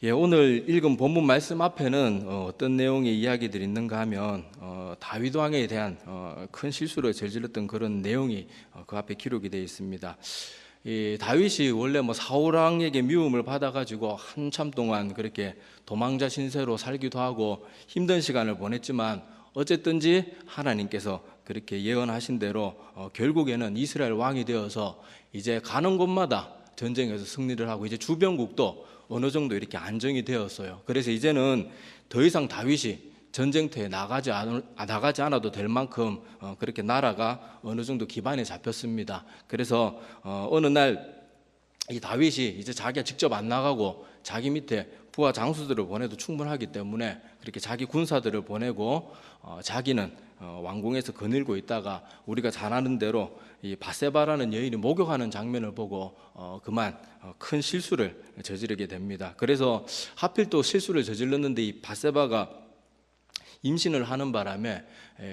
오늘 읽은 본문 말씀 앞에는 어떤 내용의 이야기들이 있는가 하면 다윗 왕에 대한 큰 실수를 저질렀던 그런 내용이 그 앞에 기록이 되어 있습니다. 다윗이 원래 사울 왕에게 미움을 받아가지고 한참 동안 그렇게 도망자 신세로 살기도 하고 힘든 시간을 보냈지만 어쨌든지 하나님께서 그렇게 예언하신 대로 결국에는 이스라엘 왕이 되어서 이제 가는 곳마다 전쟁에서 승리를 하고 이제 주변국도 어느 정도 이렇게 안정이 되었어요. 그래서 이제는 더 이상 다윗이 전쟁터에 나가지 않아도 될 만큼 그렇게 나라가 어느 정도 기반에 잡혔습니다. 그래서 어느 날 이 다윗이 이제 자기가 직접 안 나가고 자기 밑에 부하 장수들을 보내도 충분하기 때문에 그렇게 자기 군사들을 보내고 자기는 왕궁에서 거닐고 있다가 우리가 잘 아는 대로 이 밧세바라는 여인이 목욕하는 장면을 보고 그만 큰 실수를 저지르게 됩니다. 그래서 하필 또 실수를 저질렀는데 이 밧세바가 임신을 하는 바람에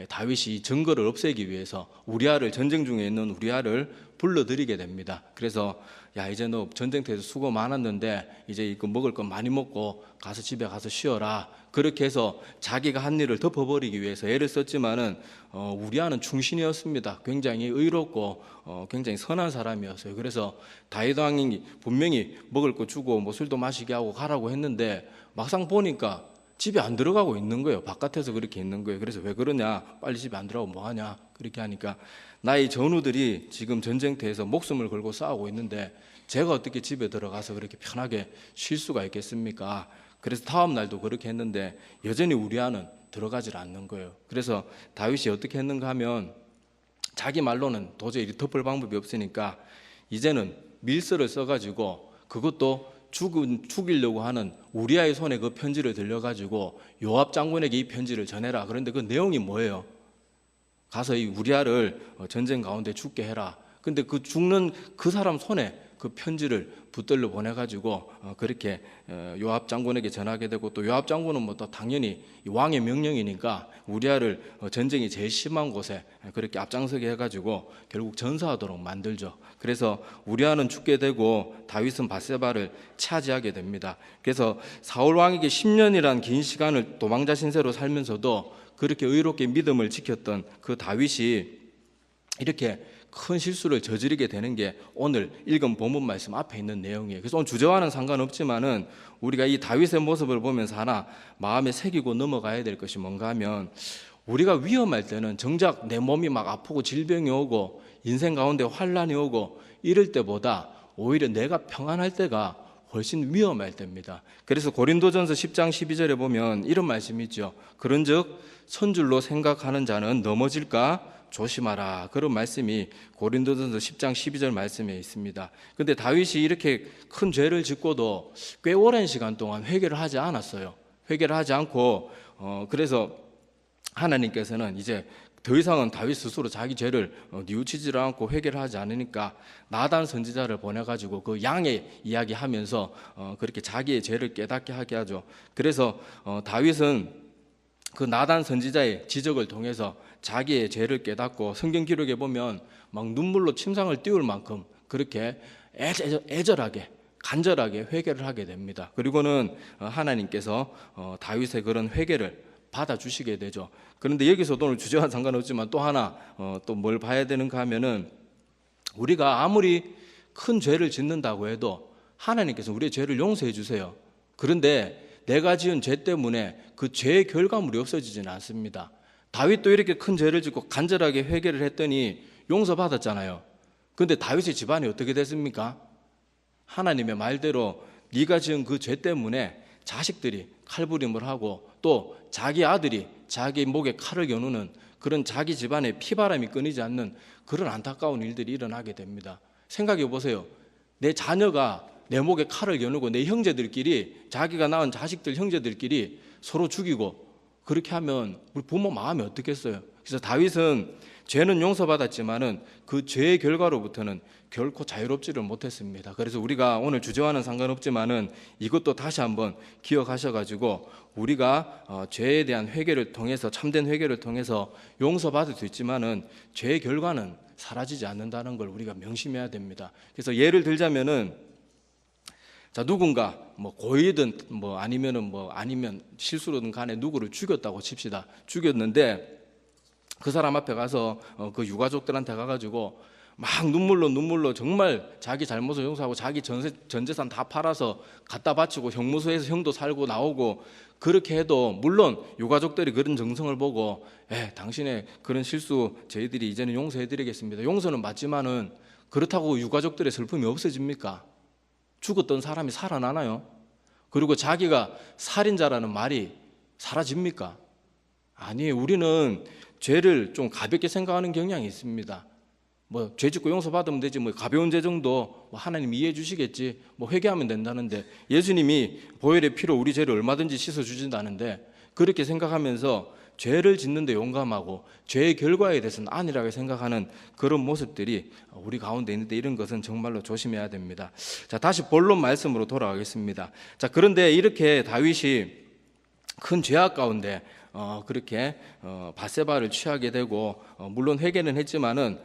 다윗이 증거를 없애기 위해서 우리아를, 전쟁 중에 있는 우리아를 불러들이게 됩니다. 그래서 야, 이제 너 전쟁터에서 수고 많았는데 이제 이거 먹을 거 많이 먹고 가서 집에 가서 쉬어라. 그렇게 해서 자기가 한 일을 덮어버리기 위해서 애를 썼지만은 우리아는 충신이었습니다. 굉장히 의롭고 굉장히 선한 사람이었어요. 그래서 다윗 왕이 분명히 먹을 거 주고 술도 마시게 하고 가라고 했는데 막상 보니까 집에 안 들어가고 있는 거예요. 바깥에서 그렇게 있는 거예요. 그래서 왜 그러냐, 빨리 집에 안 들어가고 뭐 하냐, 그렇게 하니까 나의 전우들이 지금 전쟁터에서 목숨을 걸고 싸우고 있는데 제가 어떻게 집에 들어가서 그렇게 편하게 쉴 수가 있겠습니까? 그래서 다음 날도 그렇게 했는데 여전히 우리아는 들어가질 않는 거예요. 그래서 다윗이 어떻게 했는가 하면 자기 말로는 도저히 덮을 방법이 없으니까 이제는 밀서를 써가지고 그것도 죽이려고 하는 우리아의 손에 그 편지를 들려가지고 요압 장군에게 이 편지를 전해라. 그런데 그 내용이 뭐예요? 가서 이 우리아를 전쟁 가운데 죽게 해라. 근데 그 죽는 그 사람 손에 그 편지를 붙들려 보내가지고 그렇게 요압 장군에게 전하게 되고 또 요압 장군은 또 당연히 왕의 명령이니까 우리아를 전쟁이 제일 심한 곳에 그렇게 앞장서게 해가지고 결국 전사하도록 만들죠. 그래서 우리아는 죽게 되고 다윗은 밧세바를 차지하게 됩니다. 그래서 사울 왕에게 10년이란 긴 시간을 도망자 신세로 살면서도 그렇게 의롭게 믿음을 지켰던 그 다윗이 이렇게 큰 실수를 저지르게 되는 게 오늘 읽은 본문 말씀 앞에 있는 내용이에요. 그래서 오늘 주제와는 상관없지만은 우리가 이 다윗의 모습을 보면서 하나 마음에 새기고 넘어가야 될 것이 뭔가 하면 우리가 위험할 때는 정작 내 몸이 막 아프고 질병이 오고 인생 가운데 환란이 오고 이럴 때보다 오히려 내가 평안할 때가 훨씬 위험할 때입니다. 그래서 고린도전서 10장 12절에 보면 이런 말씀이 있죠. 그런즉 선줄로 생각하는 자는 넘어질까 조심하라. 그런 말씀이 고린도전서 10장 12절 말씀에 있습니다. 그런데 다윗이 이렇게 큰 죄를 짓고도 꽤 오랜 시간 동안 회개를 하지 않았어요. 회개를 하지 않고 그래서 하나님께서는 이제 더 이상은 다윗 스스로 자기 죄를 뉘우치지를 않고 회개를 하지 않으니까 나단 선지자를 보내가지고 그 양의 이야기하면서 그렇게 자기의 죄를 깨닫게 하게 하죠. 그래서 다윗은 그 나단 선지자의 지적을 통해서 자기의 죄를 깨닫고 성경 기록에 보면 막 눈물로 침상을 띄울 만큼 그렇게 애절하게 간절하게 회개를 하게 됩니다. 그리고는 하나님께서 다윗의 그런 회개를 받아주시게 되죠. 그런데 여기서도 오늘 주제와 상관없지만 또 하나 또 뭘 봐야 되는가 하면은 우리가 아무리 큰 죄를 짓는다고 해도 하나님께서 우리의 죄를 용서해 주세요. 그런데 내가 지은 죄 때문에 그 죄의 결과물이 없어지지는 않습니다. 다윗도 이렇게 큰 죄를 짓고 간절하게 회개를 했더니 용서받았잖아요. 그런데 다윗의 집안이 어떻게 됐습니까? 하나님의 말대로 네가 지은 그 죄 때문에 자식들이 칼부림을 하고 또 자기 아들이 자기 목에 칼을 겨누는 그런 자기 집안에 피바람이 끊이지 않는 그런 안타까운 일들이 일어나게 됩니다. 생각해 보세요. 내 자녀가 내 목에 칼을 겨누고 내 형제들끼리 자기가 낳은 자식들 형제들끼리 서로 죽이고 그렇게 하면 우리 부모 마음이 어떻겠어요? 그래서 다윗은 죄는 용서받았지만은 그 죄의 결과로부터는 결코 자유롭지를 못했습니다. 그래서 우리가 오늘 주제와는 상관없지만은 이것도 다시 한번 기억하셔가지고 우리가 죄에 대한 회개를 통해서 참된 회개를 통해서 용서받을 수 있지만은 죄의 결과는 사라지지 않는다는 걸 우리가 명심해야 됩니다. 그래서 예를 들자면은 자 누군가 뭐 고의든 뭐 아니면 실수로든 간에 누구를 죽였다고 칩시다. 죽였는데 그 사람 앞에 가서 그 유가족들한테 가가지고 막 눈물로 정말 자기 잘못을 용서하고 자기 전 재산 다 팔아서 갖다 바치고 형무소에서 형도 살고 나오고 그렇게 해도 물론 유가족들이 그런 정성을 보고 당신의 그런 실수 저희들이 이제는 용서해드리겠습니다. 용서는 맞지만은 그렇다고 유가족들의 슬픔이 없어집니까? 죽었던 사람이 살아나나요? 그리고 자기가 살인자라는 말이 사라집니까? 아니에요. 우리는 죄를 좀 가볍게 생각하는 경향이 있습니다. 뭐 죄 짓고 용서받으면 되지, 뭐 가벼운 죄 정도 뭐 하나님 이해해 주시겠지, 뭐 회개하면 된다는데, 예수님이 보혈의 피로 우리 죄를 얼마든지 씻어 주신다는데 그렇게 생각하면서 죄를 짓는데 용감하고 죄의 결과에 대해서는 안일하게 생각하는 그런 모습들이 우리 가운데 있는데, 이런 것은 정말로 조심해야 됩니다. 자, 다시 본론 말씀으로 돌아가겠습니다. 자, 그런데 이렇게 다윗이 큰 죄악 가운데 그렇게 밧세바를 취하게 되고, 물론 회개는 했지만은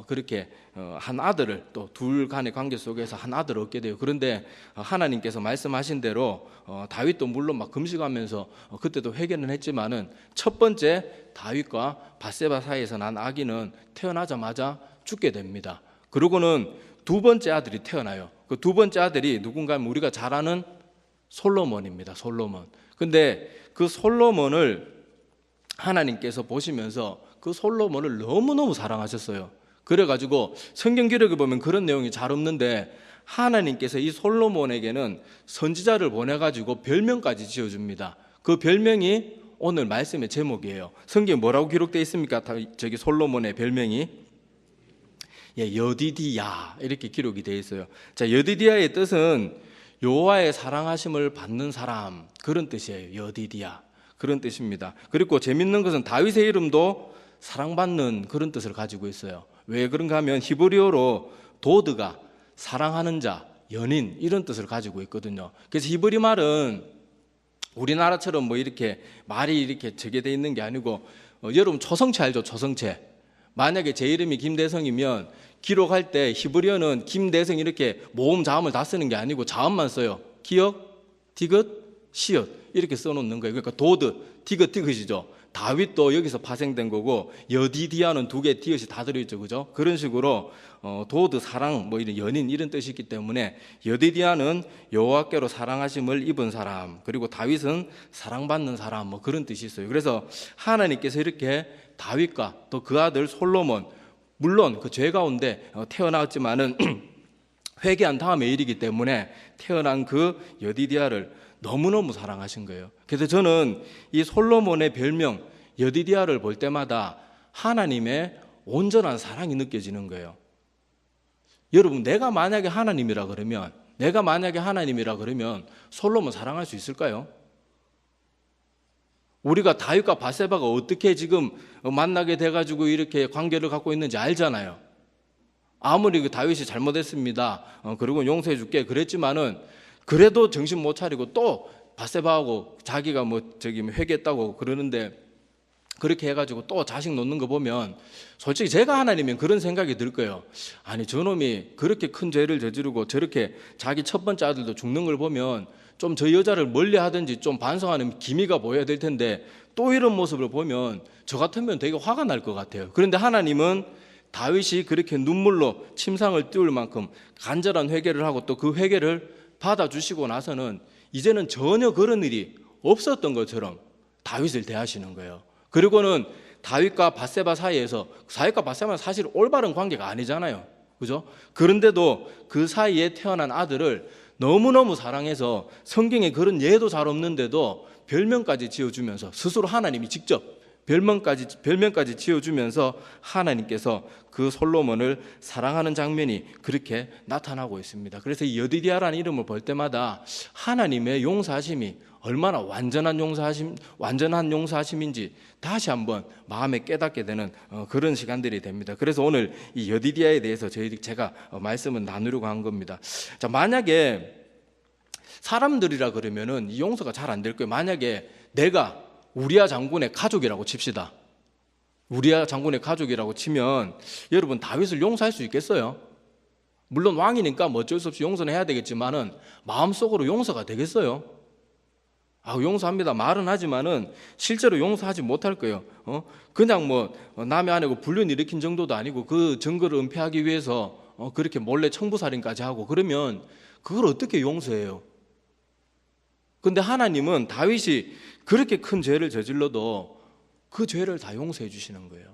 그렇게 한 아들을, 또 둘 간의 관계 속에서 한 아들을 얻게 돼요. 그런데 하나님께서 말씀하신 대로 다윗도 물론 막 금식하면서 그때도 회개는 했지만은 첫 번째 다윗과 밧세바 사이에서 난 아기는 태어나자마자 죽게 됩니다. 그러고는 두 번째 아들이 태어나요. 그 두 번째 아들이 누군가 하면 우리가 잘 아는 솔로몬입니다. 솔로몬. 근데 그 솔로몬을 하나님께서 보시면서 그 솔로몬을 너무너무 사랑하셨어요. 그래가지고 성경 기록에 보면 그런 내용이 잘 없는데 하나님께서 이 솔로몬에게는 선지자를 보내가지고 별명까지 지어줍니다. 그 별명이 오늘 말씀의 제목이에요. 성경에 뭐라고 기록되어 있습니까? 저기 솔로몬의 별명이 여디디야 이렇게 기록이 되어 있어요. 자, 여디디야의 뜻은 여호와의 사랑하심을 받는 사람, 그런 뜻이에요. 여디디야, 그런 뜻입니다. 그리고 재밌는 것은 다윗의 이름도 사랑받는 그런 뜻을 가지고 있어요. 왜 그런가 하면 히브리어로 도드가 사랑하는 자, 연인, 이런 뜻을 가지고 있거든요. 그래서 히브리 말은 우리나라처럼 뭐 이렇게 말이 이렇게 저게 있는 게 아니고, 여러분 초성체 알죠? 초성체. 만약에 제 이름이 김대성이면 기록할 때 히브리어는 김대성 이렇게 모음 자음을 다 쓰는 게 아니고 자음만 써요. 기역, 디귿, 시읒 이렇게 써놓는 거예요. 그러니까 도드, 디귿, 디귿이죠. 다윗도 여기서 파생된 거고, 여디디아는 두 개 디귿이 다 들어있죠, 그죠? 그런 식으로 도드, 사랑, 뭐 이런 연인 이런 뜻이 있기 때문에 여디디아는 여호와께로 사랑하심을 입은 사람, 그리고 다윗은 사랑받는 사람, 뭐 그런 뜻이 있어요. 그래서 하나님께서 이렇게 다윗과 또 그 아들 솔로몬, 물론 그 죄 가운데 태어났지만은 회개한 다음의 일이기 때문에 태어난 그 여디디아를 너무너무 사랑하신 거예요. 그래서 저는 이 솔로몬의 별명 여디디아를 볼 때마다 하나님의 온전한 사랑이 느껴지는 거예요. 여러분, 내가 만약에 하나님이라 그러면 솔로몬 사랑할 수 있을까요? 우리가 다윗과 밧세바가 어떻게 지금 만나게 돼가지고 이렇게 관계를 갖고 있는지 알잖아요. 아무리 그 다윗이 잘못했습니다, 그리고 용서해 줄게 그랬지만은 그래도 정신 못 차리고 또 밧세바하고 자기가 회개했다고 그러는데, 그렇게 해가지고 또 자식 놓는 거 보면 솔직히 제가 하나님이면 그런 생각이 들 거예요. 아니, 저놈이 그렇게 큰 죄를 저지르고 저렇게 자기 첫 번째 아들도 죽는 걸 보면 좀 저 여자를 멀리 하든지 좀 반성하는 기미가 보여야 될 텐데, 또 이런 모습을 보면 저 같으면 되게 화가 날 것 같아요. 그런데 하나님은 다윗이 그렇게 눈물로 침상을 띄울 만큼 간절한 회개를 하고 또 그 회개를 받아주시고 나서는 이제는 전혀 그런 일이 없었던 것처럼 다윗을 대하시는 거예요. 그리고는 다윗과 밧세바 사이에서, 다윗과 밧세바는 사실 올바른 관계가 아니잖아요, 그죠? 그런데도 그 사이에 태어난 아들을 너무너무 사랑해서 성경에 그런 예도 잘 없는데도 별명까지 지어주면서, 스스로 하나님이 직접 별명까지 지어주면서 하나님께서 그 솔로몬을 사랑하는 장면이 그렇게 나타나고 있습니다. 그래서 이 여디디아라는 이름을 볼 때마다 하나님의 용서하심이 얼마나 완전한 용서하심인지 다시 한번 마음에 깨닫게 되는 그런 시간들이 됩니다. 그래서 오늘 이 여디디아에 대해서 제가 말씀을 나누려고 한 겁니다. 자, 만약에 사람들이라 그러면은 이 용서가 잘 안 될 거예요. 만약에 내가 우리아 장군의 가족이라고 칩시다. 우리아 장군의 가족이라고 치면 여러분, 다윗을 용서할 수 있겠어요? 물론 왕이니까 뭐 어쩔 수 없이 용서는 해야 되겠지만은 마음속으로 용서가 되겠어요? 용서합니다 말은 하지만은 실제로 용서하지 못할 거예요. 그냥 뭐 남의 아내고 불륜 일으킨 정도도 아니고 그 증거를 은폐하기 위해서 그렇게 몰래 청부살인까지 하고 그러면 그걸 어떻게 용서해요? 근데 하나님은 다윗이 그렇게 큰 죄를 저질러도 그 죄를 다 용서해 주시는 거예요.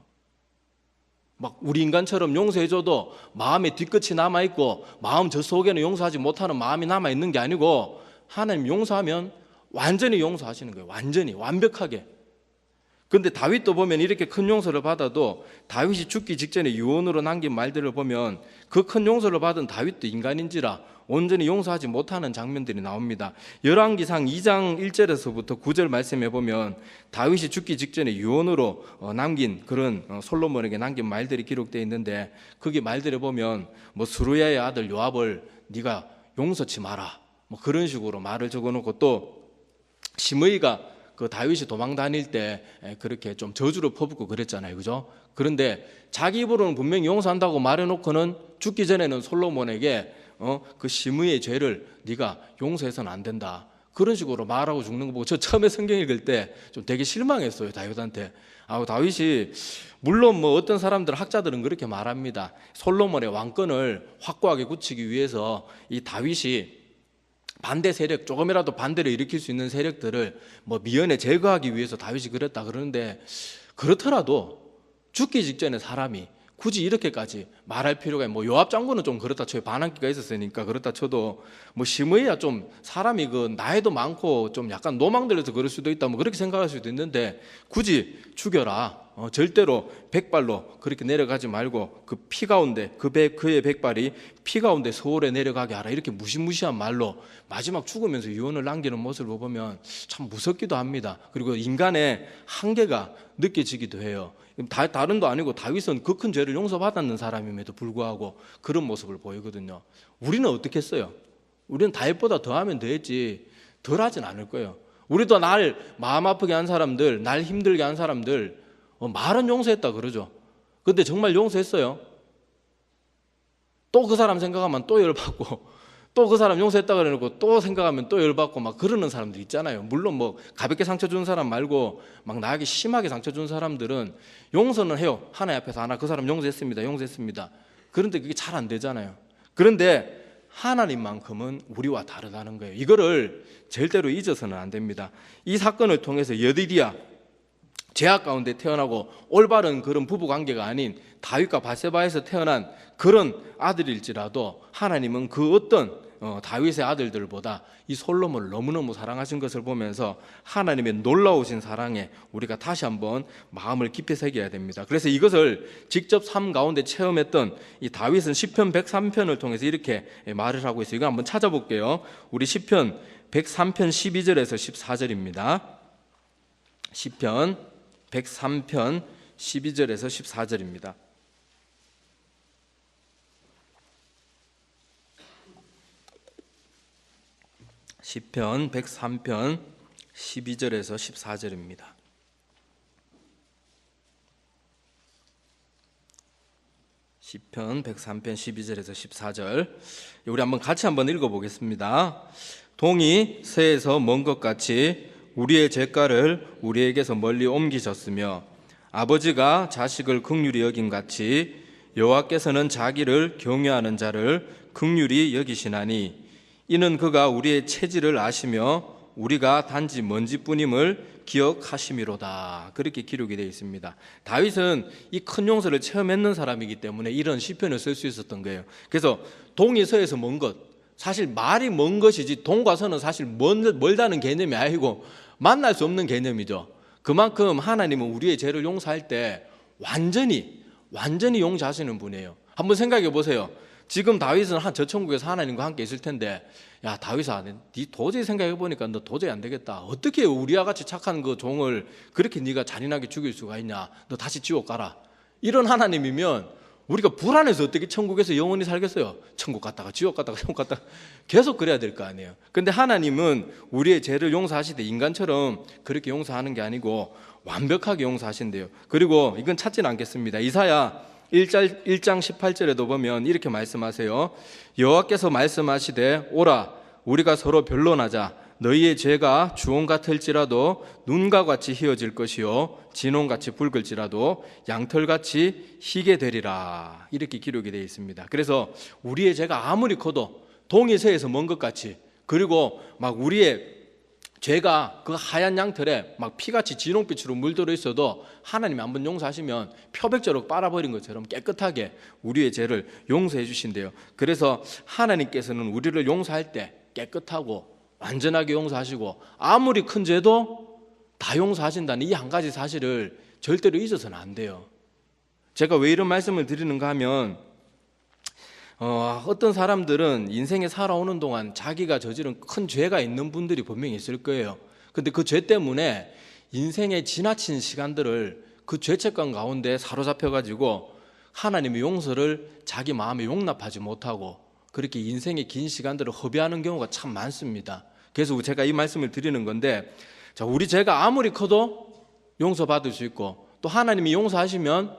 막 우리 인간처럼 용서해줘도 마음에 뒤끝이 남아있고 마음 저 속에는 용서하지 못하는 마음이 남아있는 게 아니고 하나님 용서하면 완전히 용서하시는 거예요. 완전히 완벽하게. 근데 다윗도 보면 이렇게 큰 용서를 받아도 다윗이 죽기 직전에 유언으로 남긴 말들을 보면 그 큰 용서를 받은 다윗도 인간인지라 온전히 용서하지 못하는 장면들이 나옵니다. 열왕기상 2장 1절에서부터 9절 말씀해 보면 다윗이 죽기 직전에 유언으로 남긴 그런 솔로몬에게 남긴 말들이 기록되어 있는데 거기 말들을 보면 뭐 스루야의 아들 요압을 네가 용서치 마라 뭐 그런 식으로 말을 적어놓고 또 시므이가 그 다윗이 도망 다닐 때 그렇게 좀 저주를 퍼붓고 그랬잖아요, 그죠? 그런데 자기 입으로는 분명히 용서한다고 말해놓고는 죽기 전에는 솔로몬에게 그 시므이의 죄를 네가 용서해서는 안 된다 그런 식으로 말하고 죽는 거 보고 저 처음에 성경 읽을 때 좀 되게 실망했어요, 다윗한테. 다윗이 물론 뭐 어떤 사람들 학자들은 그렇게 말합니다. 솔로몬의 왕권을 확고하게 굳히기 위해서 이 다윗이 반대 세력, 조금이라도 반대를 일으킬 수 있는 세력들을 뭐 미연에 제거하기 위해서 다윗이 그랬다 그러는데 그렇더라도 죽기 직전에 사람이 굳이 이렇게까지 말할 필요가 뭐 요압 장군은 좀 그렇다 쳐요. 반항기가 있었으니까 그렇다 쳐도 뭐 시므이야 좀 사람이 그 나이도 많고 좀 약간 노망들려서 그럴 수도 있다 뭐 그렇게 생각할 수도 있는데 굳이 죽여라. 절대로 백발로 그렇게 내려가지 말고 그 피 가운데 그의 백발이 피 가운데 서울에 내려가게 하라 이렇게 무시무시한 말로 마지막 죽으면서 유언을 남기는 모습을 보면 참 무섭기도 합니다. 그리고 인간의 한계가 느껴지기도 해요. 다른도 아니고 다윗은 그 큰 죄를 용서받았는 사람임에도 불구하고 그런 모습을 보이거든요. 우리는 어떻게 했어요? 우리는 다윗보다 더하면 더했지 덜 하진 않을 거예요. 우리도 날 마음 아프게 한 사람들, 날 힘들게 한 사람들 말은 용서했다 그러죠. 근데 정말 용서했어요? 또 그 사람 생각하면 또 열받고 또 그 사람 용서했다 그래놓고 또 생각하면 또 열받고 막 그러는 사람들 있잖아요. 물론 뭐 가볍게 상처 준 사람 말고 막 나에게 심하게 상처 준 사람들은 용서는 해요. 하나님 앞에서 하나 그 사람 용서했습니다. 그런데 그게 잘 안 되잖아요. 그런데 하나님만큼은 우리와 다르다는 거예요. 이거를 절대로 잊어서는 안 됩니다. 이 사건을 통해서 여디디야 죄악 가운데 태어나고 올바른 그런 부부관계가 아닌 다윗과 바세바에서 태어난 그런 아들일지라도 하나님은 그 어떤 다윗의 아들들보다 이 솔로몬을 너무너무 사랑하신 것을 보면서 하나님의 놀라우신 사랑에 우리가 다시 한번 마음을 깊이 새겨야 됩니다. 그래서 이것을 직접 삶 가운데 체험했던 이 다윗은 시편 103편을 통해서 이렇게 말을 하고 있어요. 이거 한번 찾아볼게요. 우리 시편 103편 12절에서 14절입니다. 시편 103편 12절에서 14절입니다. 시편 103편 12절에서 14절입니다. 시편 103편 12절에서 14절 우리 한번 같이 한번 읽어보겠습니다. 동이 서에서 먼 것 같이 우리의 죄가를 우리에게서 멀리 옮기셨으며 아버지가 자식을 긍휼히 여긴 같이 여호와께서는 자기를 경외하는 자를 긍휼히 여기시나니 이는 그가 우리의 체질을 아시며 우리가 단지 먼지뿐임을 기억하심이로다. 그렇게 기록이 되어 있습니다. 다윗은 이 큰 용서를 체험했는 사람이기 때문에 이런 시편을 쓸 수 있었던 거예요. 그래서 동이 서에서 먼 것, 사실 말이 먼 것이지 동과 서는 사실 멀다는 개념이 아니고 만날 수 없는 개념이죠. 그만큼 하나님은 우리의 죄를 용서할 때 완전히 용서하시는 분이에요. 한번 생각해 보세요. 지금 다윗은 저 천국에서 하나님과 함께 있을 텐데 야 다윗아 네 도저히 생각해 보니까 너 도저히 안 되겠다. 어떻게 우리와 같이 착한 그 종을 그렇게 네가 잔인하게 죽일 수가 있냐. 너 다시 지옥 가라. 이런 하나님이면 우리가 불안해서 어떻게 천국에서 영원히 살겠어요? 천국 갔다가 지옥 갔다가 천국 갔다가 계속 그래야 될 거 아니에요. 근데 하나님은 우리의 죄를 용서하시되 인간처럼 그렇게 용서하는 게 아니고 완벽하게 용서하신대요. 그리고 이건 찾지는 않겠습니다. 이사야 1장 18절에도 보면 이렇게 말씀하세요. 여호와께서 말씀하시되 오라 우리가 서로 변론하자. 너희의 죄가 주홍 같을지라도 눈과 같이 희어질 것이요 진홍같이 붉을지라도 양털같이 희게 되리라. 이렇게 기록이 되어 있습니다. 그래서 우리의 죄가 아무리 커도 동이 서에서 먼 것 같이, 그리고 막 우리의 죄가 그 하얀 양털에 막 피같이 진홍빛으로 물들어 있어도 하나님이 한번 용서하시면 표백제로 빨아버린 것처럼 깨끗하게 우리의 죄를 용서해 주신대요. 그래서 하나님께서는 우리를 용서할 때 깨끗하고 완전하게 용서하시고 아무리 큰 죄도 다 용서하신다는 이 한 가지 사실을 절대로 잊어서는 안 돼요. 제가 왜 이런 말씀을 드리는가 하면 어떤 사람들은 인생에 살아오는 동안 자기가 저지른 큰 죄가 있는 분들이 분명히 있을 거예요. 근데 그 죄 때문에 인생의 지나친 시간들을 그 죄책감 가운데 사로잡혀가지고 하나님의 용서를 자기 마음에 용납하지 못하고 그렇게 인생의 긴 시간들을 허비하는 경우가 참 많습니다. 그래서 제가 이 말씀을 드리는 건데, 자, 우리 죄가 아무리 커도 용서받을 수 있고 또 하나님이 용서하시면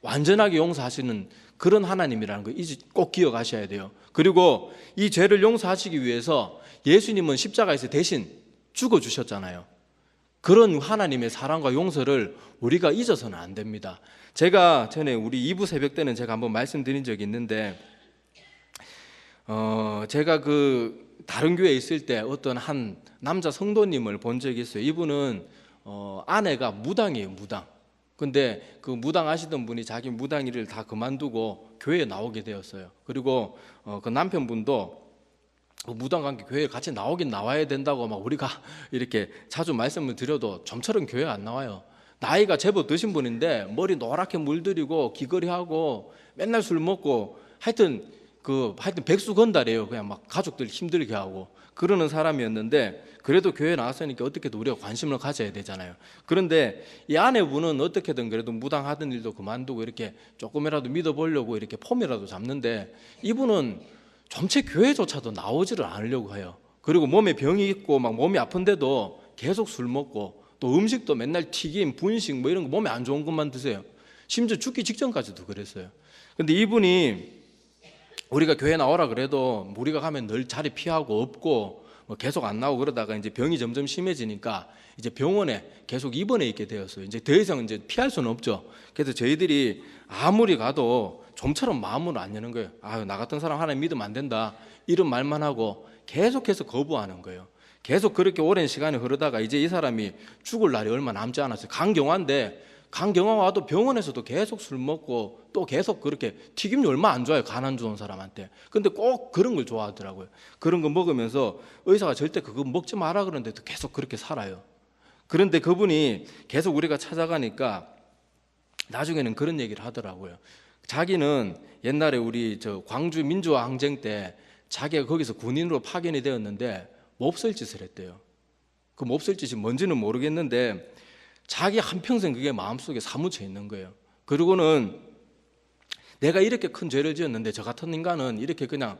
완전하게 용서하시는 그런 하나님이라는 거 꼭 기억하셔야 돼요. 그리고 이 죄를 용서하시기 위해서 예수님은 십자가에서 대신 죽어주셨잖아요. 그런 하나님의 사랑과 용서를 우리가 잊어서는 안 됩니다. 제가 전에 우리 2부 새벽 때는 제가 한번 말씀드린 적이 있는데 제가 그 다른 교회에 있을 때 어떤 한 남자 성도님을 본 적이 있어요. 이분은 아내가 무당이에요, 무당. 근데 그 무당 하시던 분이 자기 무당 일을 다 그만두고 교회에 나오게 되었어요. 그리고 그 남편분도 그 무당 관계 교회에 같이 나오긴 나와야 된다고 막 우리가 이렇게 자주 말씀을 드려도 좀처럼 교회에 안 나와요. 나이가 제법 드신 분인데 머리 노랗게 물들이고 귀걸이하고 맨날 술 먹고 하여튼 백수 건달이에요. 그냥 막 가족들 힘들게 하고 그러는 사람이었는데 그래도 교회에 나왔으니까 어떻게든 우리가 관심을 가져야 되잖아요. 그런데 이 아내분은 어떻게든 그래도 무당하던 일도 그만두고 이렇게 조금이라도 믿어보려고 이렇게 폼이라도 잡는데 이분은 점체 교회조차도 나오지를 않으려고 해요. 그리고 몸에 병이 있고 막 몸이 아픈데도 계속 술 먹고 또 음식도 맨날 튀김, 분식 뭐 이런 거 몸에 안 좋은 것만 드세요. 심지어 죽기 직전까지도 그랬어요. 근데 이분이 우리가 교회 나오라 그래도 우리가 가면 늘 자리 피하고 없고 뭐 계속 안 나오고 그러다가 이제 병이 점점 심해지니까 이제 병원에 계속 입원해 있게 되었어요. 이제 더 이상 이제 피할 수는 없죠. 그래서 저희들이 아무리 가도 좀처럼 마음으로 안 여는 거예요. 아유, 나 같은 사람 하나님 믿으면 안 된다 이런 말만 하고 계속해서 거부하는 거예요. 계속 그렇게 오랜 시간이 흐르다가 이제 이 사람이 죽을 날이 얼마 남지 않았어요. 간경화인데 간경화 와도 병원에서도 계속 술 먹고 또 계속 그렇게 튀김류 얼마 안 좋아요. 간 안 좋은 사람한테. 근데 꼭 그런 걸 좋아하더라고요. 그런 거 먹으면서 의사가 절대 그거 먹지 마라 그러는데도 계속 그렇게 살아요. 그런데 그분이 계속 우리가 찾아가니까 나중에는 그런 얘기를 하더라고요. 자기는 옛날에 우리 저 광주 민주화 항쟁 때 자기가 거기서 군인으로 파견이 되었는데 몹쓸 짓을 했대요. 그 몹쓸 짓이 뭔지는 모르겠는데 자기 한평생 그게 마음속에 사무쳐 있는 거예요. 그리고는 내가 이렇게 큰 죄를 지었는데 저 같은 인간은 이렇게 그냥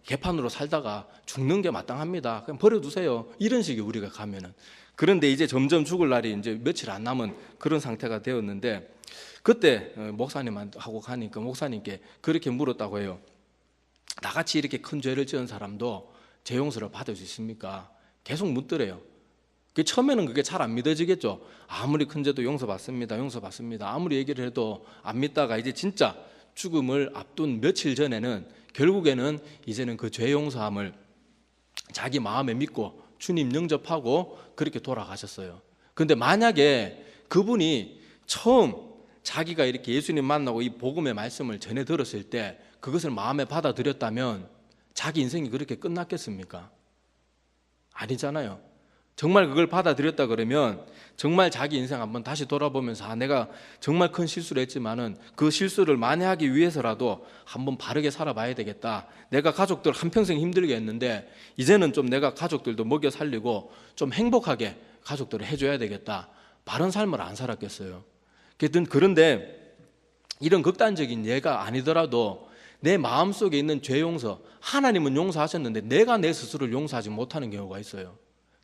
개판으로 살다가 죽는 게 마땅합니다. 그냥 버려두세요. 이런 식이 우리가 가면은. 그런데 이제 점점 죽을 날이 이제 며칠 안 남은 그런 상태가 되었는데 그때 목사님하고 가니까 목사님께 그렇게 물었다고 해요. 나같이 이렇게 큰 죄를 지은 사람도 죄 용서를 받을 수 있습니까? 계속 묻더래요. 처음에는 그게 잘 안 믿어지겠죠. 아무리 큰 죄도 용서받습니다. 용서받습니다. 아무리 얘기를 해도 안 믿다가 이제 진짜 죽음을 앞둔 며칠 전에는 결국에는 이제는 그 죄 용서함을 자기 마음에 믿고 주님 영접하고 그렇게 돌아가셨어요. 그런데 만약에 그분이 처음 자기가 이렇게 예수님 만나고 이 복음의 말씀을 전해 들었을 때 그것을 마음에 받아들였다면 자기 인생이 그렇게 끝났겠습니까? 아니잖아요. 정말 그걸 받아들였다 그러면 정말 자기 인생 한번 다시 돌아보면서 내가 정말 큰 실수를 했지만은 그 실수를 만회하기 위해서라도 한번 바르게 살아봐야 되겠다. 내가 가족들 한평생 힘들게 했는데 이제는 좀 내가 가족들도 먹여 살리고 좀 행복하게 가족들을 해줘야 되겠다. 바른 삶을 안 살았겠어요. 그런데 이런 극단적인 예가 아니더라도 내 마음속에 있는 죄 용서, 하나님은 용서하셨는데 내가 내 스스로를 용서하지 못하는 경우가 있어요.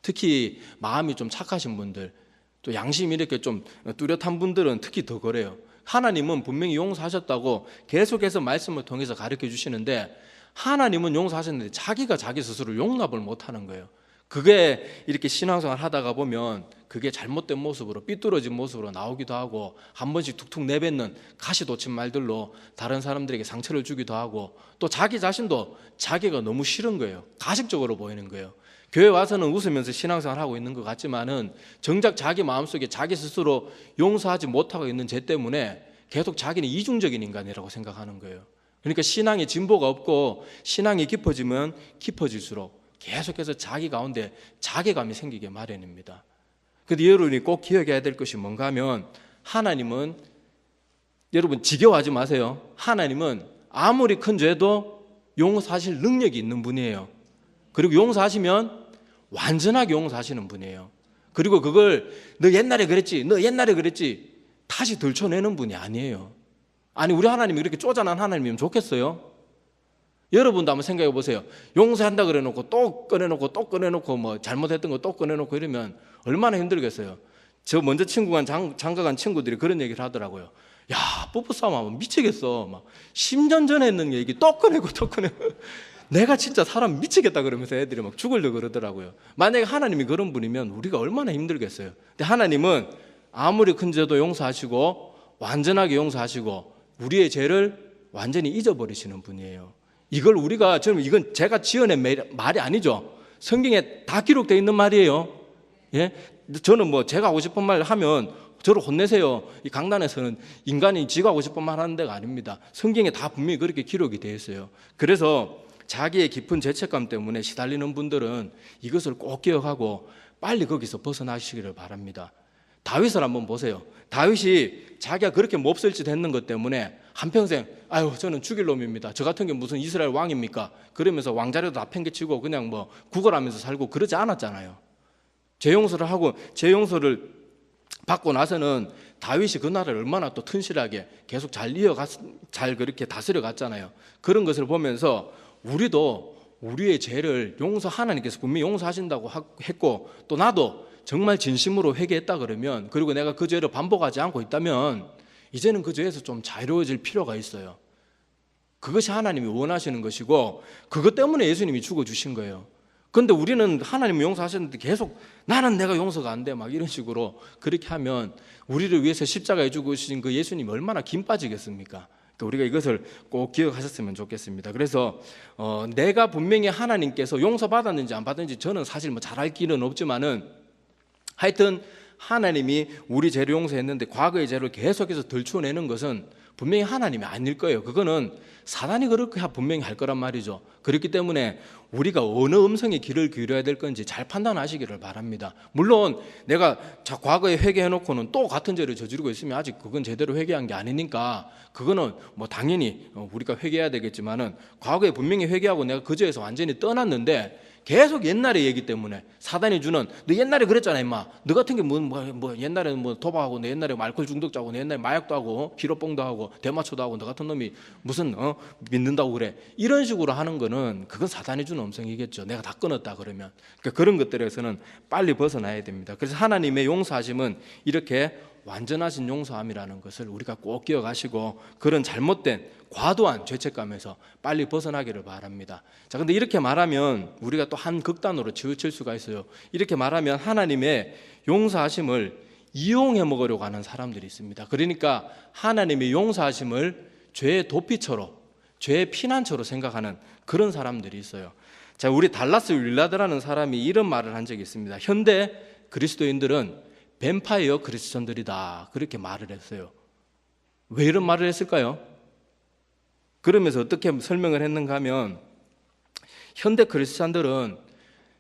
특히 마음이 좀 착하신 분들, 또 양심이 이렇게 좀 뚜렷한 분들은 특히 더 그래요. 하나님은 분명히 용서하셨다고 계속해서 말씀을 통해서 가르쳐 주시는데, 하나님은 용서하셨는데 자기가 자기 스스로 용납을 못하는 거예요. 그게 이렇게 신앙생활 하다가 보면 그게 잘못된 모습으로, 삐뚤어진 모습으로 나오기도 하고, 한 번씩 툭툭 내뱉는 가시 돋친 말들로 다른 사람들에게 상처를 주기도 하고, 또 자기 자신도 자기가 너무 싫은 거예요. 가식적으로 보이는 거예요. 교회 와서는 웃으면서 신앙생활 하고 있는 것 같지만은 정작 자기 마음속에 자기 스스로 용서하지 못하고 있는 죄 때문에 계속 자기는 이중적인 인간이라고 생각하는 거예요. 그러니까 신앙에 진보가 없고, 신앙이 깊어지면 깊어질수록 계속해서 자기 가운데 자괴감이 생기게 마련입니다. 그런데 여러분이 꼭 기억해야 될 것이 뭔가 하면, 하나님은, 여러분 지겨워하지 마세요. 하나님은 아무리 큰 죄도 용서하실 능력이 있는 분이에요. 그리고 용서하시면 완전하게 용서하시는 분이에요. 그리고 그걸 너 옛날에 그랬지, 너 옛날에 그랬지 다시 들춰내는 분이 아니에요. 아니, 우리 하나님이 이렇게 쪼잔한 하나님이면 좋겠어요? 여러분도 한번 생각해 보세요. 용서한다 그래놓고 또 꺼내놓고 또 꺼내놓고, 뭐 잘못했던 거 또 꺼내놓고 이러면 얼마나 힘들겠어요. 저 먼저 장가간 친구들이 그런 얘기를 하더라고요. 야, 부부싸움 하면 미치겠어. 막 10년 전에 했는 얘기 또 꺼내고 또 꺼내고. 내가 진짜 사람 미치겠다 그러면서 애들이 막 죽으려고 그러더라고요. 만약에 하나님이 그런 분이면 우리가 얼마나 힘들겠어요. 근데 하나님은 아무리 큰 죄도 용서하시고 완전하게 용서하시고 우리의 죄를 완전히 잊어버리시는 분이에요. 이걸 우리가, 이건 제가 지어낸 말이 아니죠. 성경에 다 기록되어 있는 말이에요. 예? 저는 뭐 제가 하고 싶은 말 하면 저를 혼내세요. 이 강단에서는 인간이 지가 하고 싶은 말 하는 데가 아닙니다. 성경에 다 분명히 그렇게 기록이 되어 있어요. 그래서 자기의 깊은 죄책감 때문에 시달리는 분들은 이것을 꼭 기억하고 빨리 거기서 벗어나시기를 바랍니다. 다윗을 한번 보세요. 다윗이 자기가 그렇게 몹쓸 짓 했는 것 때문에 한평생 아유 저는 죽일 놈입니다. 저 같은 게 무슨 이스라엘 왕입니까? 그러면서 왕자료도 다 팽개치고 그냥 뭐 구걸하면서 살고 그러지 않았잖아요. 죄 용서를 받고 나서는 다윗이 그 나라를 얼마나 또 튼실하게 계속 잘 그렇게 다스려 갔잖아요. 그런 것을 보면서 우리도 우리의 죄를 하나님께서 분명히 용서하신다고 했고, 또 나도 정말 진심으로 회개했다 그러면, 그리고 내가 그 죄를 반복하지 않고 있다면 이제는 그 죄에서 좀 자유로워질 필요가 있어요. 그것이 하나님이 원하시는 것이고 그것 때문에 예수님이 죽어주신 거예요. 그런데 우리는 하나님이 용서하셨는데 계속 나는 내가 용서가 안 돼 막 이런 식으로 그렇게 하면 우리를 위해서 십자가에 죽으신 그 예수님이 얼마나 김 빠지겠습니까? 그러니까 우리가 이것을 꼭 기억하셨으면 좋겠습니다. 그래서 내가 분명히 하나님께서 용서받았는지 안 받았는지 저는 사실 뭐 잘 알 길은 없지만은 하여튼 하나님이 우리 죄를 용서했는데 과거의 죄를 계속해서 덜추어내는 것은 분명히 하나님이 아닐 거예요. 그거는 사단이 그렇게 분명히 할 거란 말이죠. 그렇기 때문에 우리가 어느 음성에 귀를 기울여야 될 건지 잘 판단하시기를 바랍니다. 물론 내가 과거에 회개해놓고는 또 같은 죄를 저지르고 있으면 아직 그건 제대로 회개한 게 아니니까 그거는 뭐 당연히 우리가 회개해야 되겠지만은, 과거에 분명히 회개하고 내가 그 죄에서 완전히 떠났는데 계속 옛날의 얘기 때문에 사단이 주는 너 옛날에 그랬잖아 임마, 너 같은 게 뭐 옛날에 뭐 도박하고 너 옛날에 알코올 중독자고 너 옛날에 마약도 하고 피로뽕도 하고 대마초도 하고 너 같은 놈이 무슨 믿는다고 그래, 이런 식으로 하는 거는 그건 사단이 주는 음성이겠죠. 내가 다 끊었다 그러면. 그러니까 그런 것들에서는 빨리 벗어나야 됩니다. 그래서 하나님의 용서하심은 이렇게 완전하신 용서함이라는 것을 우리가 꼭 기억하시고 그런 잘못된 과도한 죄책감에서 빨리 벗어나기를 바랍니다. 자, 근데 이렇게 말하면 우리가 또 한 극단으로 치우칠 수가 있어요. 이렇게 말하면 하나님의 용서하심을 이용해 먹으려고 하는 사람들이 있습니다. 그러니까 하나님의 용서하심을 죄의 도피처로, 죄의 피난처로 생각하는 그런 사람들이 있어요. 자, 우리 달라스 윌라드라는 사람이 이런 말을 한 적이 있습니다. 현대 그리스도인들은 뱀파이어 크리스천들이다, 그렇게 말을 했어요. 왜 이런 말을 했을까요? 그러면서 어떻게 설명을 했는가 하면, 현대 크리스천들은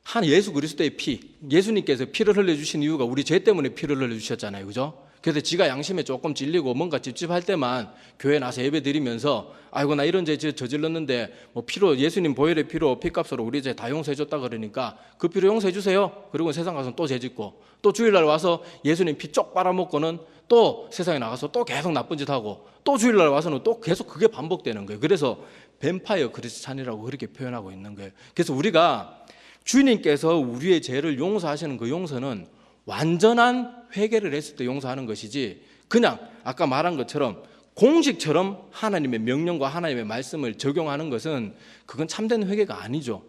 한 예수 그리스도의 피, 예수님께서 피를 흘려주신 이유가 우리 죄 때문에 피를 흘려주셨잖아요, 그죠? 그래서 지가 양심에 조금 찔리고 뭔가 찝찝할 때만 교회 나서 예배 드리면서 아이고 나 이런 죄 저질렀는데 뭐 피로, 예수님 보혈의 피로, 피값으로 우리 죄 다 용서해 줬다 그러니까 그 피로 용서해 주세요. 그리고 세상 가서 또 죄 짓고, 또 주일날 와서 예수님 피 쪽 빨아먹고는 또 세상에 나가서 또 계속 나쁜 짓 하고, 또 주일날 와서는 또 계속 그게 반복되는 거예요. 그래서 뱀파이어 크리스찬이라고 그렇게 표현하고 있는 거예요. 그래서 우리가 주님께서 우리의 죄를 용서하시는 그 용서는 완전한 회개를 했을 때 용서하는 것이지, 그냥 아까 말한 것처럼 공식처럼 하나님의 명령과 하나님의 말씀을 적용하는 것은 그건 참된 회개가 아니죠.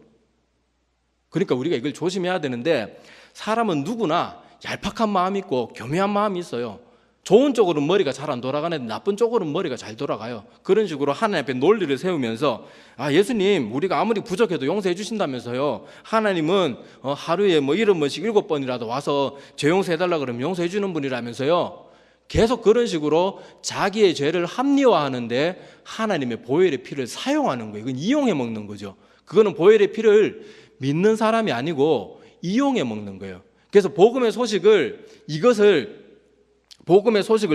그러니까 우리가 이걸 조심해야 되는데, 사람은 누구나 얄팍한 마음이 있고 교묘한 마음이 있어요. 좋은 쪽으로는 머리가 잘 안 돌아가는데 나쁜 쪽으로는 머리가 잘 돌아가요. 그런 식으로 하나님 앞에 논리를 세우면서, 예수님 우리가 아무리 부족해도 용서해 주신다면서요, 하나님은 하루에 뭐 70번씩 7번이라도 와서 죄 용서해달라 그러면 용서해 주는 분이라면서요, 계속 그런 식으로 자기의 죄를 합리화하는데 하나님의 보혈의 피를 사용하는 거예요. 이건 이용해 먹는 거죠. 그거는 보혈의 피를 믿는 사람이 아니고 이용해 먹는 거예요. 그래서 복음의 소식을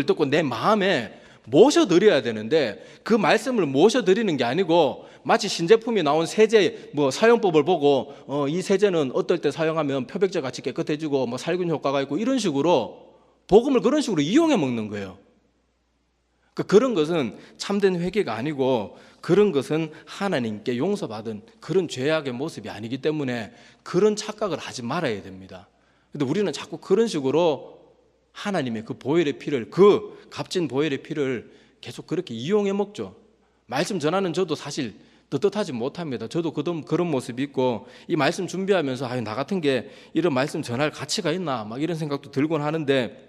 듣고 내 마음에 모셔드려야 되는데, 그 말씀을 모셔드리는 게 아니고 마치 신제품이 나온 세제 사용법을 보고 이 세제는 어떨 때 사용하면 표백제 같이 깨끗해지고 살균 효과가 있고, 이런 식으로 복음을 그런 식으로 이용해 먹는 거예요. 그런 것은 참된 회개가 아니고, 그런 것은 하나님께 용서받은 그런 죄악의 모습이 아니기 때문에 그런 착각을 하지 말아야 됩니다. 근데 우리는 자꾸 그런 식으로 하나님의 그 보혈의 피를, 그 값진 보혈의 피를 계속 그렇게 이용해 먹죠. 말씀 전하는 저도 사실 떳떳하지 못합니다. 저도 그런 모습이 있고, 이 말씀 준비하면서 나 같은 게 이런 말씀 전할 가치가 있나 이런 생각도 들곤 하는데,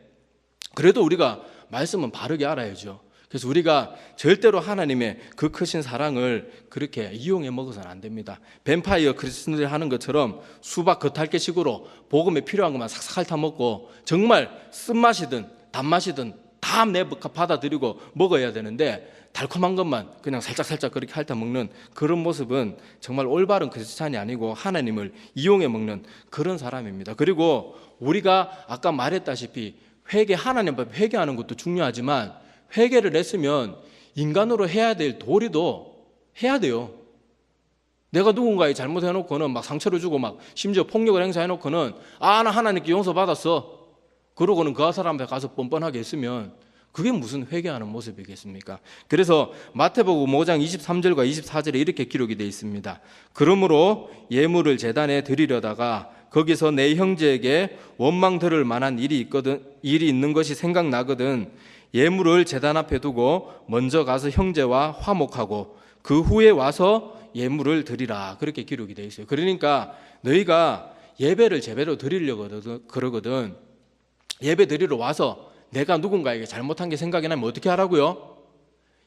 그래도 우리가 말씀은 바르게 알아야죠. 그래서 우리가 절대로 하나님의 그 크신 사랑을 그렇게 이용해 먹어서는 안 됩니다. 뱀파이어 크리스천들이 하는 것처럼 수박 겉핥기식으로 복음에 필요한 것만 삭삭 핥아먹고, 정말 쓴맛이든 단맛이든 다 받아들이고 먹어야 되는데, 달콤한 것만 그냥 살짝살짝 그렇게 핥아먹는 그런 모습은 정말 올바른 크리스찬이 아니고 하나님을 이용해 먹는 그런 사람입니다. 그리고 우리가 아까 말했다시피 하나님 앞에 회개하는 것도 중요하지만, 회개를 했으면 인간으로 해야 될 도리도 해야 돼요. 내가 누군가의 잘못해놓고는 상처를 주고 심지어 폭력을 행사해놓고는 나 하나님께 용서받았어, 그러고는 그 사람 앞에 가서 뻔뻔하게 했으면 그게 무슨 회개하는 모습이겠습니까? 그래서 마태복음 5장 23절과 24절에 이렇게 기록이 되어 있습니다. 그러므로 예물을 제단에 드리려다가 거기서 내 형제에게 원망 들을 만한 일이 있는 것이 생각나거든 예물을 제단 앞에 두고 먼저 가서 형제와 화목하고 그 후에 와서 예물을 드리라, 그렇게 기록이 되어 있어요. 그러니까 너희가 예배를 제대로 드리려고 그러거든, 예배 드리러 와서 내가 누군가에게 잘못한 게 생각이 나면 어떻게 하라고요?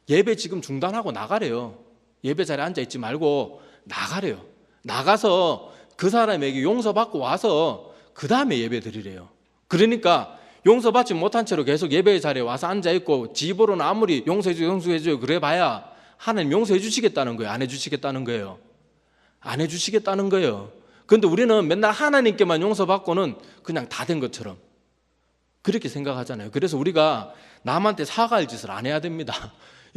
예배 지금 중단하고 나가래요. 예배 자리에 앉아있지 말고 나가래요. 나가서 그 사람에게 용서받고 와서 그 다음에 예배 드리래요. 그러니까 용서받지 못한 채로 계속 예배 자리에 와서 앉아있고 집으로는 아무리 용서해줘요 그래 봐야 하나님 용서해 주시겠다는 거예요? 안 해주시겠다는 거예요? 안 해주시겠다는 거예요. 그런데 우리는 맨날 하나님께만 용서받고는 그냥 다 된 것처럼 그렇게 생각하잖아요. 그래서 우리가 남한테 사과할 짓을 안 해야 됩니다.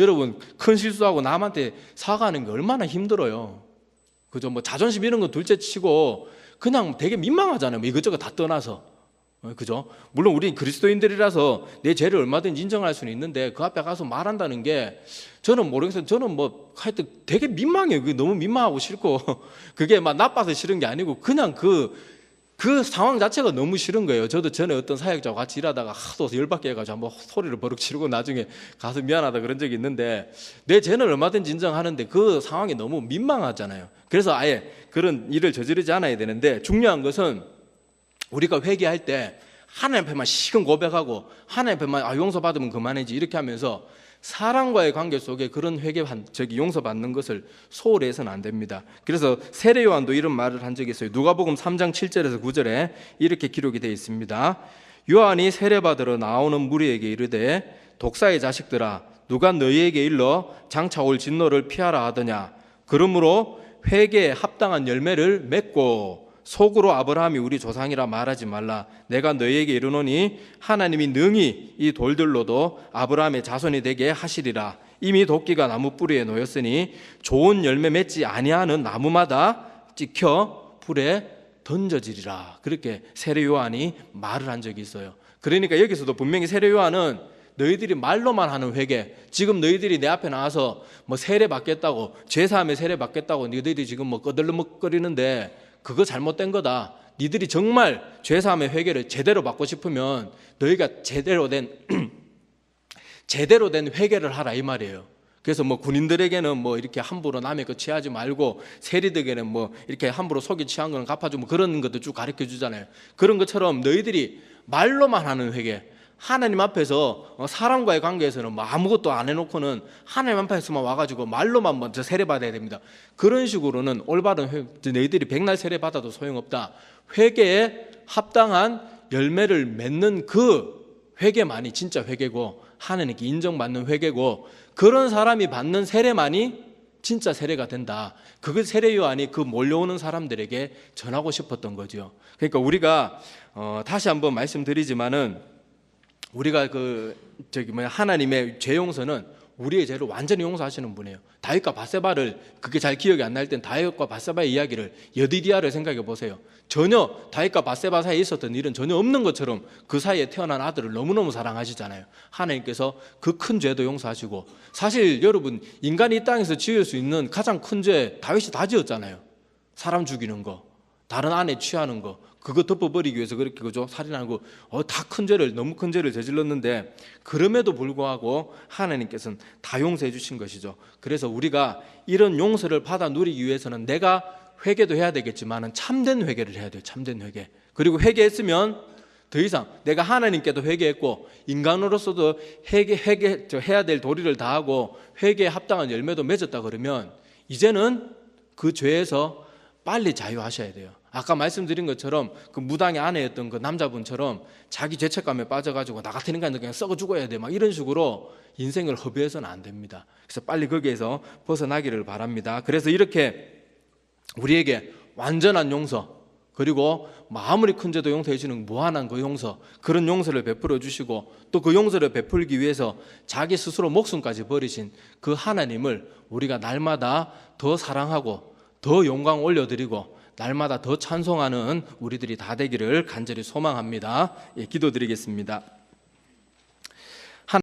여러분, 큰 실수하고 남한테 사과하는 게 얼마나 힘들어요. 그죠? 자존심 이런 건 둘째 치고 그냥 되게 민망하잖아요. 이것저것 다 떠나서. 그죠? 물론 우리 그리스도인들이라서 내 죄를 얼마든지 인정할 수는 있는데 그 앞에 가서 말한다는 게 저는 모르겠어요. 저는 하여튼 되게 민망해요. 그게 너무 민망하고 싫고 그게 나빠서 싫은 게 아니고 그냥 그 상황 자체가 너무 싫은 거예요. 저도 전에 어떤 사역자와 같이 일하다가 하도 열받게 해가지고 한번 소리를 버럭 지르고 나중에 가서 미안하다 그런 적이 있는데, 내 죄는 얼마든지 인정하는데 그 상황이 너무 민망하잖아요. 그래서 아예 그런 일을 저지르지 않아야 되는데, 중요한 것은 우리가 회개할 때 하나님 앞에만 시큰 고백하고 하나님 앞에만 용서받으면 그만이지 이렇게 하면서 사람과의 관계 속에 그런 용서받는 것을 소홀히 해서는 안 됩니다. 그래서 세례 요한도 이런 말을 한 적이 있어요. 누가복음 3장 7절에서 9절에 이렇게 기록이 되어 있습니다. 요한이 세례받으러 나오는 무리에게 이르되 독사의 자식들아, 누가 너희에게 일러 장차 올 진노를 피하라 하더냐. 그러므로 회개에 합당한 열매를 맺고 속으로 아브라함이 우리 조상이라 말하지 말라. 내가 너희에게 이르노니 하나님이 능히 이 돌들로도 아브라함의 자손이 되게 하시리라. 이미 도끼가 나무 뿌리에 놓였으니 좋은 열매 맺지 아니하는 나무마다 찍혀 불에 던져지리라. 그렇게 세례 요한이 말을 한 적이 있어요. 그러니까 여기서도 분명히 세례 요한은 너희들이 말로만 하는 회개, 지금 너희들이 내 앞에 나와서 세례 받겠다고, 제사함에 세례 받겠다고 너희들이 지금 꺼들먹거리는데 그거 잘못된 거다. 니들이 정말 죄사함의 회개를 제대로 받고 싶으면 너희가 제대로 된 제대로 된 회개를 하라 이 말이에요. 그래서 뭐 군인들에게는 뭐 이렇게 함부로 남의 것 취하지 말고, 세리들에게는 뭐 이렇게 함부로 속이 취한 거는 갚아주고, 그런 것도 쭉 가르쳐 주잖아요. 그런 것처럼 너희들이 말로만 하는 회개, 하나님 앞에서 사람과의 관계에서는 뭐 아무것도 안 해놓고는 하나님 앞에서만 와가지고 말로만 먼저 세례받아야 됩니다. 그런 식으로는 올바른 너희들이 백날 세례받아도 소용없다. 회개에 합당한 열매를 맺는 그 회개만이 진짜 회개고, 하나님께 인정받는 회개고, 그런 사람이 받는 세례만이 진짜 세례가 된다. 그게 세례 요한이 그 몰려오는 사람들에게 전하고 싶었던 거죠. 그러니까 우리가 다시 한번 말씀드리지만은, 우리가 하나님의 죄 용서는 우리의 죄를 완전히 용서하시는 분이에요. 다윗과 밧세바를, 그게 잘 기억이 안 날 땐 다윗과 밧세바의 이야기를, 여디디아를 생각해 보세요. 전혀 다윗과 밧세바 사이에 있었던 일은 전혀 없는 것처럼 그 사이에 태어난 아들을 너무너무 사랑하시잖아요. 하나님께서 그 큰 죄도 용서하시고, 사실 여러분, 인간이 이 땅에서 지을 수 있는 가장 큰 죄 다윗이 다 지었잖아요. 사람 죽이는 거, 다른 아내 취하는 거, 그거 덮어버리기 위해서 그렇게 그죠? 살인하는 거, 다 큰 죄를, 너무 큰 죄를 저질렀는데, 그럼에도 불구하고 하나님께서는 다 용서해 주신 것이죠. 그래서 우리가 이런 용서를 받아 누리기 위해서는 내가 회개도 해야 되겠지만 참된 회개를 해야 돼요. 참된 회개. 그리고 회개했으면 더 이상 내가 하나님께도 회개했고, 인간으로서도 해야 될 도리를 다하고 회개에 합당한 열매도 맺었다 그러면, 이제는 그 죄에서 빨리 자유하셔야 돼요. 아까 말씀드린 것처럼 그 무당의 아내였던 그 남자분처럼 자기 죄책감에 빠져가지고 나 같은 인간은 그냥 썩어 죽어야 돼, 막 이런 식으로 인생을 허비해서는 안 됩니다. 그래서 빨리 거기에서 벗어나기를 바랍니다. 그래서 이렇게 우리에게 완전한 용서, 그리고 아무리 큰 죄도 용서해 주는 무한한 그 용서, 그런 용서를 베풀어 주시고, 또 그 용서를 베풀기 위해서 자기 스스로 목숨까지 버리신 그 하나님을 우리가 날마다 더 사랑하고 더 영광 올려드리고 날마다 더 찬송하는 우리들이 다 되기를 간절히 소망합니다. 기도드리겠습니다.